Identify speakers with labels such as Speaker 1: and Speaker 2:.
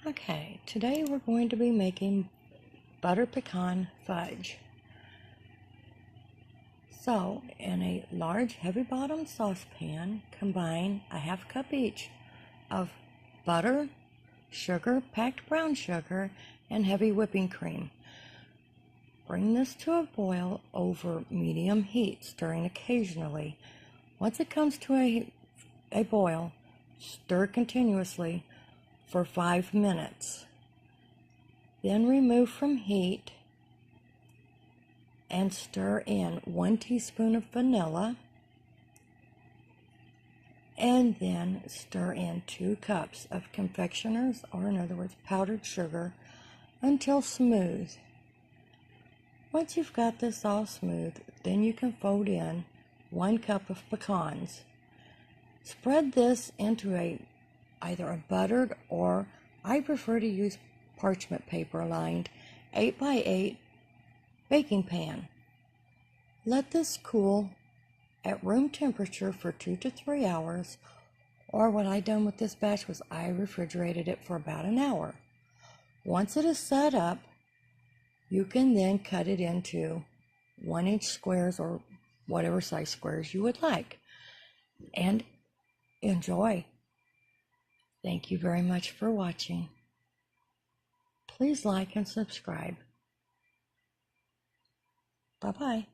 Speaker 1: Okay, today we're going to be making butter pecan fudge. So, in a large heavy-bottomed saucepan, combine a half cup each of butter, sugar, packed brown sugar, and heavy whipping cream. Bring this to a boil over medium heat, stirring occasionally. Once it comes to a boil, stir continuously for 5 minutes. Then remove from heat and stir in 1 teaspoon of vanilla, and then stir in 2 cups of confectioner's, or in other words powdered sugar, until smooth. Once you've got this all smooth, then you can fold in 1 cup of pecans. Spread this into either a buttered, or I prefer to use parchment paper lined 8x8 baking pan. Let this cool at room temperature for 2 to 3 hours, or what I done with this batch was I refrigerated it for about an hour. Once it is set up, you can then cut it into 1-inch squares or whatever size squares you would like, and enjoy. Thank you very much for watching. Please like and subscribe. Bye-bye.